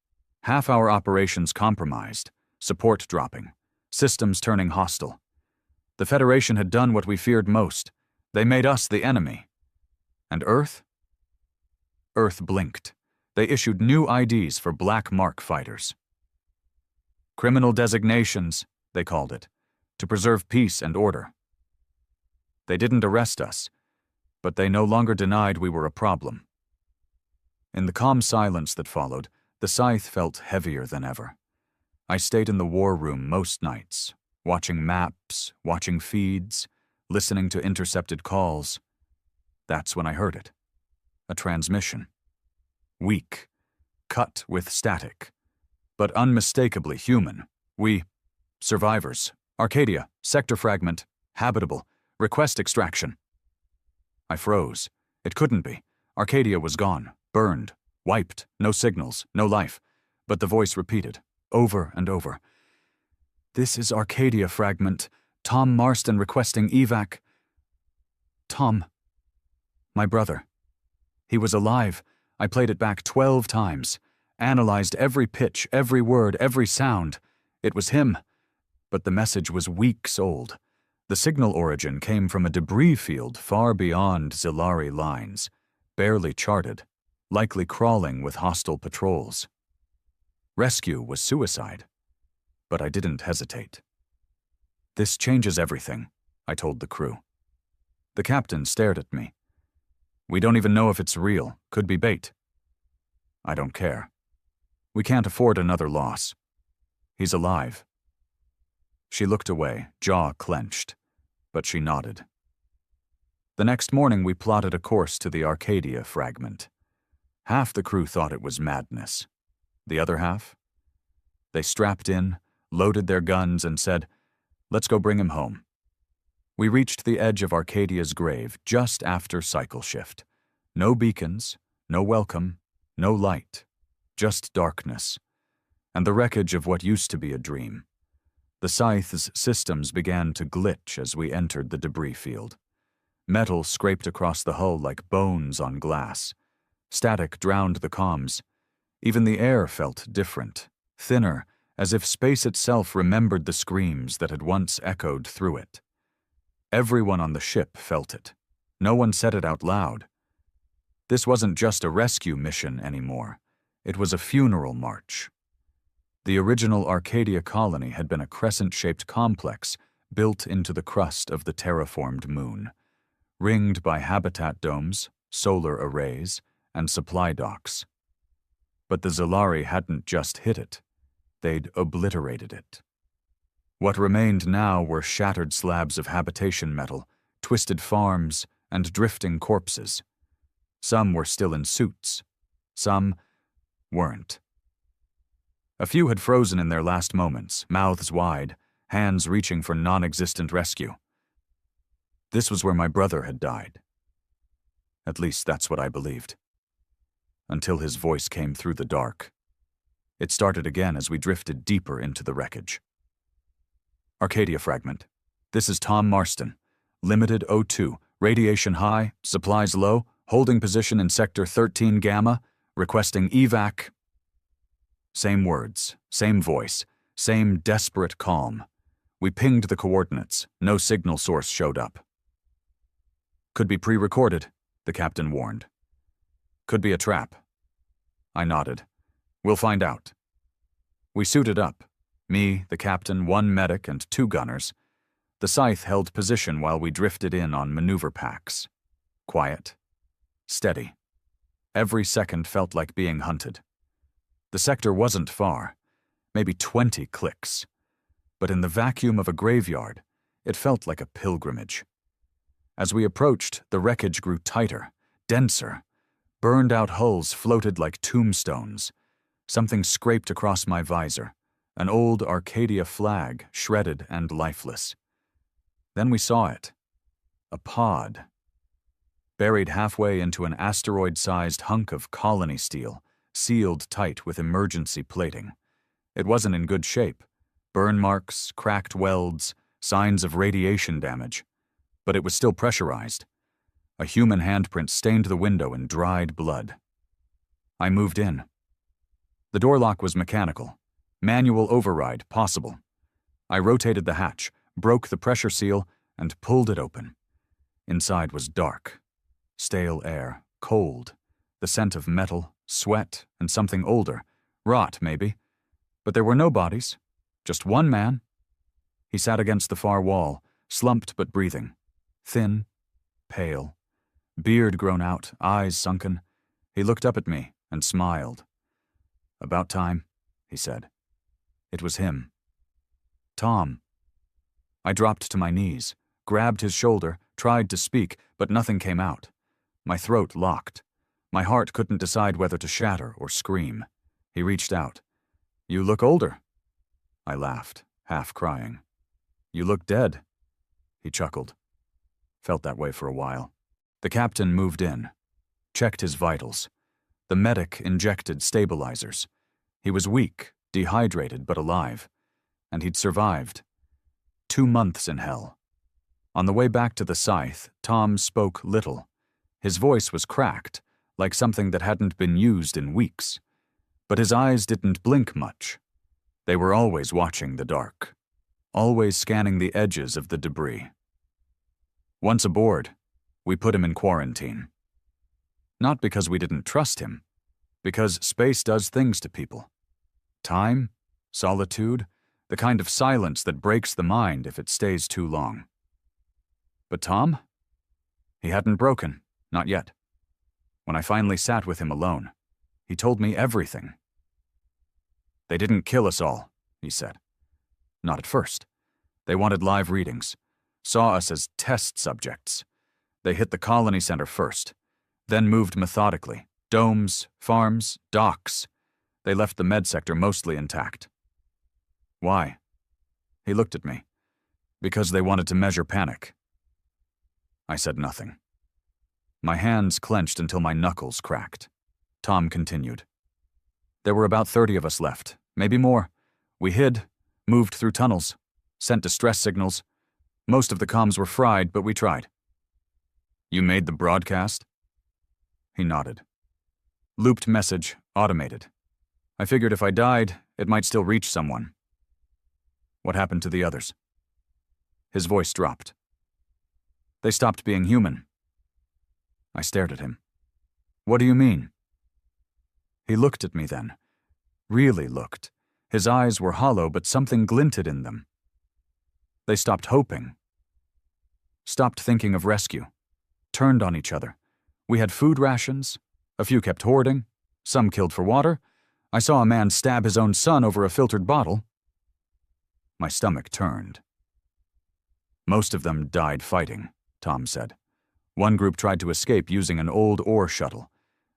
Half our operations compromised, support dropping, systems turning hostile. The Federation had done what we feared most. They made us the enemy. And Earth? Earth blinked. They issued new IDs for Black Mark fighters. Criminal designations, they called it, to preserve peace and order. They didn't arrest us, but they no longer denied we were a problem. In the calm silence that followed, the scythe felt heavier than ever. I stayed in the war room most nights, watching maps, watching feeds, listening to intercepted calls. That's when I heard it. A transmission. Weak, cut with static, but unmistakably human. We, survivors, Arcadia, sector fragment, habitable, request extraction. I froze. It couldn't be. Arcadia was gone, burned, wiped, no signals, no life. But the voice repeated, over and over. "This is Arcadia fragment. Tom Marston requesting evac." Tom. My brother. He was alive. I played it back 12 times, analyzed every pitch, every word, every sound. It was him. But the message was weeks old. The signal origin came from a debris field far beyond Zilari lines, barely charted, likely crawling with hostile patrols. Rescue was suicide, but I didn't hesitate. "This changes everything," I told the crew. The captain stared at me. "We don't even know if it's real. Could be bait." "I don't care. We can't afford another loss. He's alive." She looked away, jaw clenched, but she nodded. The next morning we plotted a course to the Arcadia fragment. Half the crew thought it was madness. The other half? They strapped in, loaded their guns, and said, "Let's go bring him home." We reached the edge of Arcadia's grave just after cycle shift. No beacons, no welcome, no light, just darkness, and the wreckage of what used to be a dream. The scythe's systems began to glitch as we entered the debris field. Metal scraped across the hull like bones on glass. Static drowned the comms. Even the air felt different, thinner, as if space itself remembered the screams that had once echoed through it. Everyone on the ship felt it. No one said it out loud. This wasn't just a rescue mission anymore. It was a funeral march. The original Arcadia colony had been a crescent-shaped complex built into the crust of the terraformed moon, ringed by habitat domes, solar arrays, and supply docks. But the Zalari hadn't just hit it. They'd obliterated it. What remained now were shattered slabs of habitation metal, twisted farms, and drifting corpses. Some were still in suits. Some weren't. A few had frozen in their last moments, mouths wide, hands reaching for non-existent rescue. This was where my brother had died. At least that's what I believed. Until his voice came through the dark. It started again as we drifted deeper into the wreckage. "Arcadia fragment. This is Tom Marston. Limited O2. Radiation high, supplies low, holding position in Sector 13 Gamma, requesting evac." Same words, same voice, same desperate calm. We pinged the coordinates. No signal source showed up. "Could be pre-recorded," the captain warned. "Could be a trap." I nodded. "We'll find out." We suited up. Me, the captain, one medic, and 2 gunners. The scythe held position while we drifted in on maneuver packs. Quiet. Steady. Every second felt like being hunted. The sector wasn't far, maybe 20 clicks. But in the vacuum of a graveyard, it felt like a pilgrimage. As we approached, the wreckage grew tighter, denser. Burned-out hulls floated like tombstones. Something scraped across my visor, an old Arcadia flag, shredded and lifeless. Then we saw it. A pod. Buried halfway into an asteroid-sized hunk of colony steel, sealed tight with emergency plating. It wasn't in good shape. Burn marks, cracked welds, signs of radiation damage. But it was still pressurized. A human handprint stained the window in dried blood. I moved in. The door lock was mechanical. Manual override possible. I rotated the hatch, broke the pressure seal, and pulled it open. Inside was dark. Stale air, cold, the scent of metal, sweat, and something older. Rot, maybe. But there were no bodies. Just one man. He sat against the far wall, slumped but breathing. Thin, pale. Beard grown out, eyes sunken. He looked up at me and smiled. "About time," he said. It was him. Tom. I dropped to my knees, grabbed his shoulder, tried to speak, but nothing came out. My throat locked. My heart couldn't decide whether to shatter or scream. He reached out. "You look older." I laughed, half crying. "You look dead." He chuckled. Felt that way for a while. The captain moved in, checked his vitals. The medic injected stabilizers. He was weak, dehydrated but alive, and he'd survived. 2 months in hell. On the way back to the scythe, Tom spoke little. His voice was cracked, like something that hadn't been used in weeks. But his eyes didn't blink much. They were always watching the dark, always scanning the edges of the debris. Once aboard, we put him in quarantine. Not because we didn't trust him, because space does things to people. Time, solitude, the kind of silence that breaks the mind if it stays too long. But Tom? He hadn't broken, not yet. When I finally sat with him alone, he told me everything. They didn't kill us all, he said. Not at first. They wanted live readings, saw us as test subjects. They hit the colony center first, then moved methodically. Domes, farms, docks. They left the med sector mostly intact. Why? He looked at me. Because they wanted to measure panic. I said nothing. My hands clenched until my knuckles cracked. Tom continued. There were about 30 of us left, maybe more. We hid, moved through tunnels, sent distress signals. Most of the comms were fried, but we tried. You made the broadcast? He nodded. Looped message, automated. I figured if I died, it might still reach someone. What happened to the others? His voice dropped. They stopped being human. I stared at him. What do you mean? He looked at me then. Really looked. His eyes were hollow, but something glinted in them. They stopped hoping. Stopped thinking of rescue. Turned on each other. We had food rations. A few kept hoarding. Some killed for water. I saw a man stab his own son over a filtered bottle. My stomach turned. Most of them died fighting, Tom said. One group tried to escape using an old ore shuttle.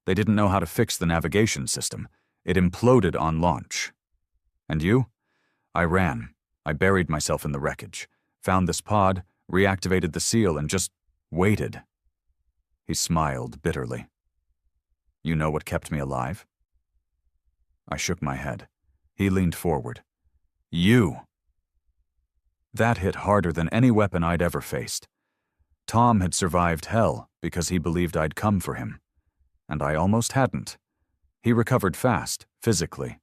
They didn't know how to fix the navigation system. It imploded on launch. And you? I ran. I buried myself in the wreckage, found this pod, reactivated the seal, and just waited. He smiled bitterly. You know what kept me alive? I shook my head. He leaned forward. You! That hit harder than any weapon I'd ever faced. Tom had survived hell because he believed I'd come for him. And I almost hadn't. He recovered fast, physically.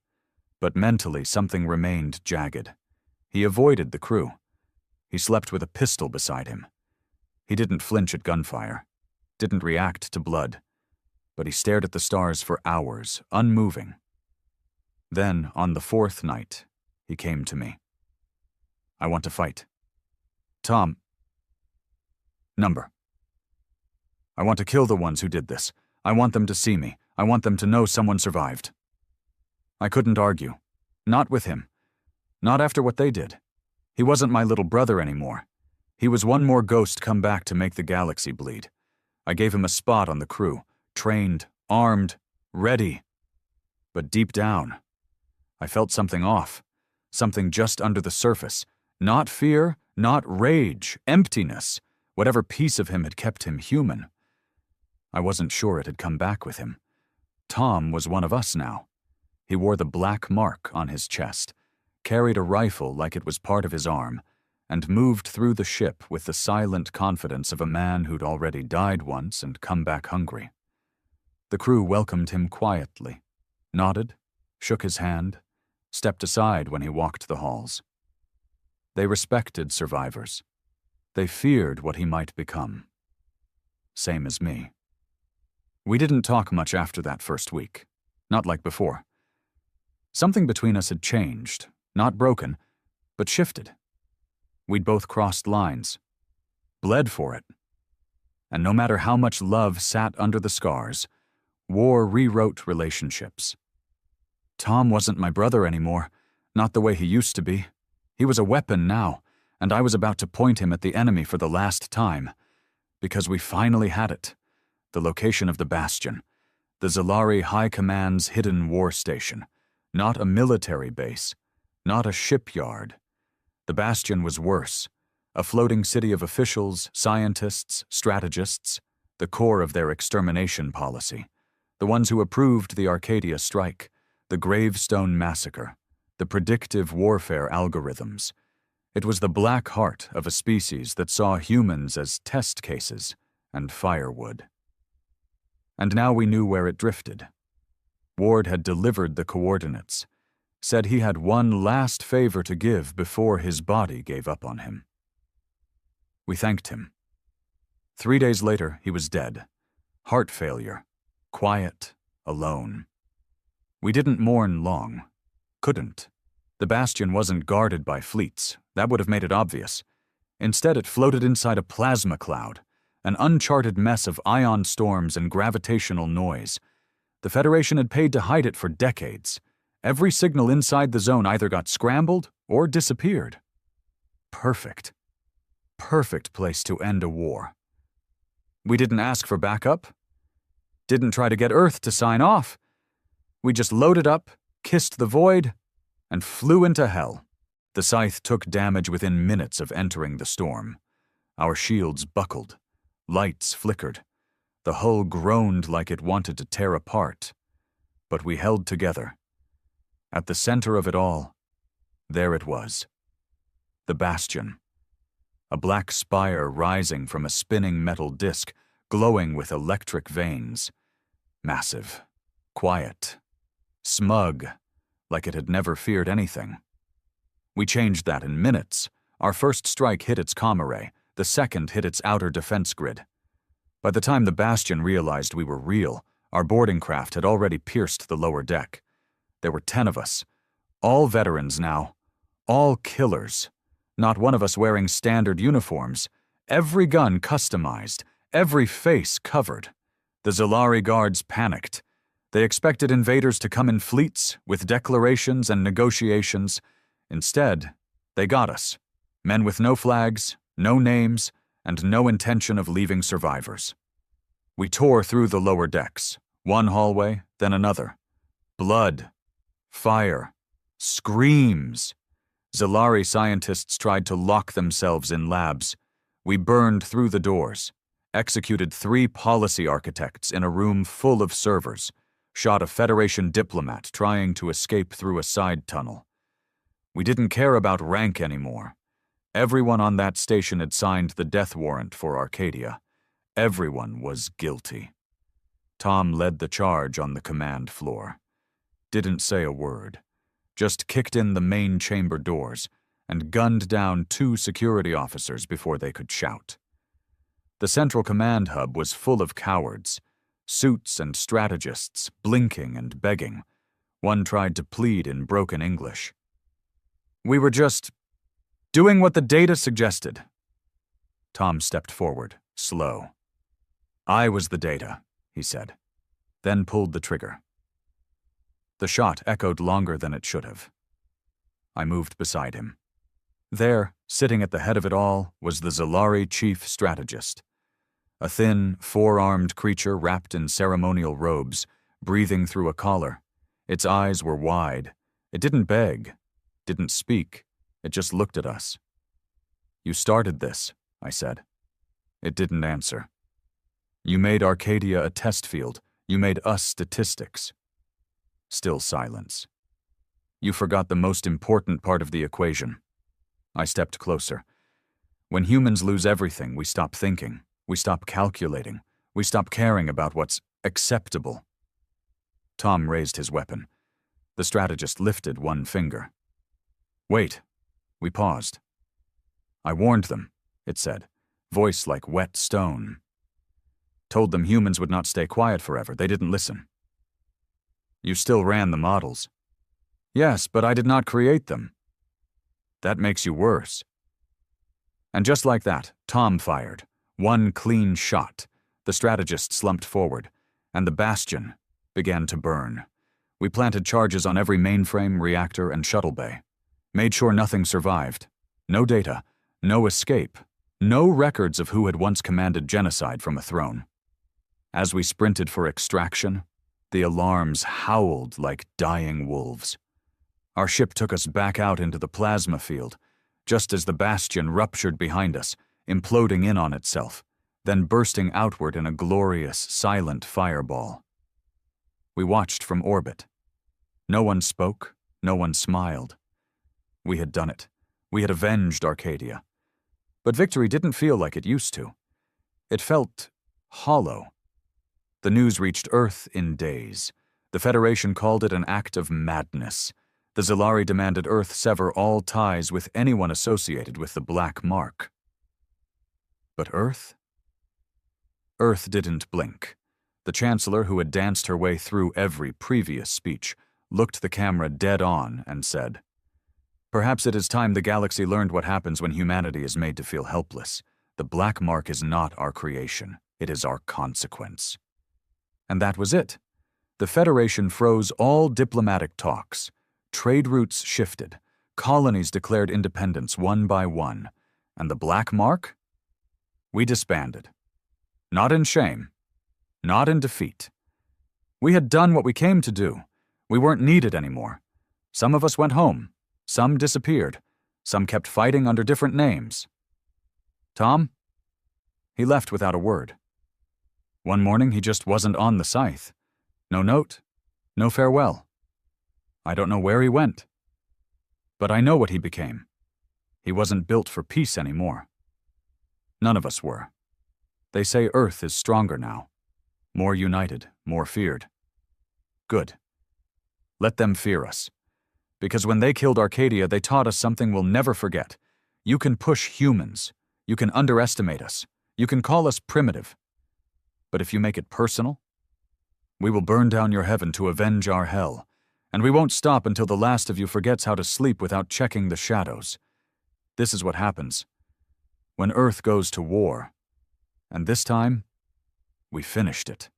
But mentally, something remained jagged. He avoided the crew. He slept with a pistol beside him. He didn't flinch at gunfire. Didn't react to blood. But he stared at the stars for hours, unmoving. Then, on the fourth night, he came to me. I want to fight. Tom. Number. I want to kill the ones who did this. I want them to see me. I want them to know someone survived. I couldn't argue. Not with him. Not after what they did. He wasn't my little brother anymore. He was one more ghost come back to make the galaxy bleed. I gave him a spot on the crew. Trained, armed, ready. But deep down, I felt something off. Something just under the surface. Not fear, not rage, emptiness. Whatever piece of him had kept him human. I wasn't sure it had come back with him. Tom was one of us now. He wore the black mark on his chest, carried a rifle like it was part of his arm, and moved through the ship with the silent confidence of a man who'd already died once and come back hungry. The crew welcomed him quietly, nodded, shook his hand, stepped aside when he walked the halls. They respected survivors. They feared what he might become. Same as me. We didn't talk much after that first week. Not like before. Something between us had changed, not broken, but shifted. We'd both crossed lines, bled for it. And no matter how much love sat under the scars, war rewrote relationships. Tom wasn't my brother anymore, not the way he used to be. He was a weapon now, and I was about to point him at the enemy for the last time, because we finally had it. The location of the Bastion, the Zalari High Command's hidden war station, not a military base, not a shipyard. The Bastion was worse, a floating city of officials, scientists, strategists, the core of their extermination policy, the ones who approved the Arcadia strike, the Gravestone massacre, the predictive warfare algorithms. It was the black heart of a species that saw humans as test cases and firewood. And now we knew where it drifted. Ward had delivered the coordinates, said he had one last favor to give before his body gave up on him. We thanked him. 3 days later, he was dead. Heart failure. quiet, alone. We didn't mourn long. Couldn't. The bastion wasn't guarded by fleets. That would have made it obvious. Instead, it floated inside a plasma cloud, an uncharted mess of ion storms and gravitational noise. The Federation had paid to hide it for decades. Every signal inside the zone either got scrambled or disappeared. Perfect. Perfect place to end a war. We didn't ask for backup. Didn't try to get Earth to sign off. We just loaded up, kissed the void, and flew into hell. The scythe took damage within minutes of entering the storm. Our shields buckled. Lights flickered. The hull groaned like it wanted to tear apart. But we held together. At the center of it all, there it was. The bastion. A black spire rising from a spinning metal disc, glowing with electric veins. Massive. Quiet. Smug. Like it had never feared anything. We changed that in minutes. Our first strike hit its comm array. The second hit its outer defense grid. By the time the bastion realized we were real, our boarding craft had already pierced the lower deck. There were 10 of us. All veterans now. All killers. Not one of us wearing standard uniforms. Every gun customized. Every face covered. The Zalari guards panicked. They expected invaders to come in fleets, with declarations and negotiations. Instead, they got us. Men with no flags, no names, and no intention of leaving survivors. We tore through the lower decks, one hallway, then another. Blood. Fire. Screams. Zalari scientists tried to lock themselves in labs. We burned through the doors, executed 3 policy architects in a room full of servers, shot a Federation diplomat trying to escape through a side tunnel. We didn't care about rank anymore. Everyone on that station had signed the death warrant for Arcadia. Everyone was guilty. Tom led the charge on the command floor. Didn't say a word. Just kicked in the main chamber doors and gunned down 2 security officers before they could shout. The central command hub was full of cowards, suits and strategists, blinking and begging. One tried to plead in broken English. We were just doing what the data suggested. Tom stepped forward, slow. I was the data, he said, then pulled the trigger. The shot echoed longer than it should have. I moved beside him. There, sitting at the head of it all, was the Zalari chief strategist. A thin, 4-armed creature wrapped in ceremonial robes, breathing through a collar. Its eyes were wide. It didn't beg, didn't speak. It just looked at us. You started this, I said. It didn't answer. You made Arcadia a test field. You made us statistics. Still silence. You forgot the most important part of the equation. I stepped closer. When humans lose everything, we stop thinking. We stop calculating. We stop caring about what's acceptable. Tom raised his weapon. The strategist lifted one finger. Wait. We paused. I warned them, it said, voice like wet stone. Told them humans would not stay quiet forever. They didn't listen. You still ran the models. Yes, but I did not create them. That makes you worse. And just like that, Tom fired. One clean shot. The strategist slumped forward, and the bastion began to burn. We planted charges on every mainframe, reactor, and shuttle bay. Made sure nothing survived. No data, no escape, no records of who had once commanded genocide from a throne. As we sprinted for extraction, the alarms howled like dying wolves. Our ship took us back out into the plasma field, just as the bastion ruptured behind us, imploding in on itself, then bursting outward in a glorious, silent fireball. We watched from orbit. No one spoke, no one smiled. We had done it. We had avenged Arcadia. But victory didn't feel like it used to. It felt hollow. The news reached Earth in days. The Federation called it an act of madness. The Zalari demanded Earth sever all ties with anyone associated with the Black Mark. But Earth? Earth didn't blink. The Chancellor, who had danced her way through every previous speech, looked the camera dead on and said, "Perhaps it is time the galaxy learned what happens when humanity is made to feel helpless. The black mark is not our creation, it is our consequence." And that was it. The Federation froze all diplomatic talks. Trade routes shifted. Colonies declared independence one by one. And the black mark? We disbanded. Not in shame. Not in defeat. We had done what we came to do. We weren't needed anymore. Some of us went home. Some disappeared. Some kept fighting under different names. Tom? He left without a word. One morning he just wasn't on the scythe. No note, no farewell. I don't know where he went. But I know what he became. He wasn't built for peace anymore. None of us were. They say Earth is stronger now. More united, more feared. Good. Let them fear us. Because when they killed Arcadia, they taught us something we'll never forget. You can push humans. You can underestimate us. You can call us primitive. But if you make it personal, we will burn down your heaven to avenge our hell, and we won't stop until the last of you forgets how to sleep without checking the shadows. This is what happens when Earth goes to war. And this time, we finished it.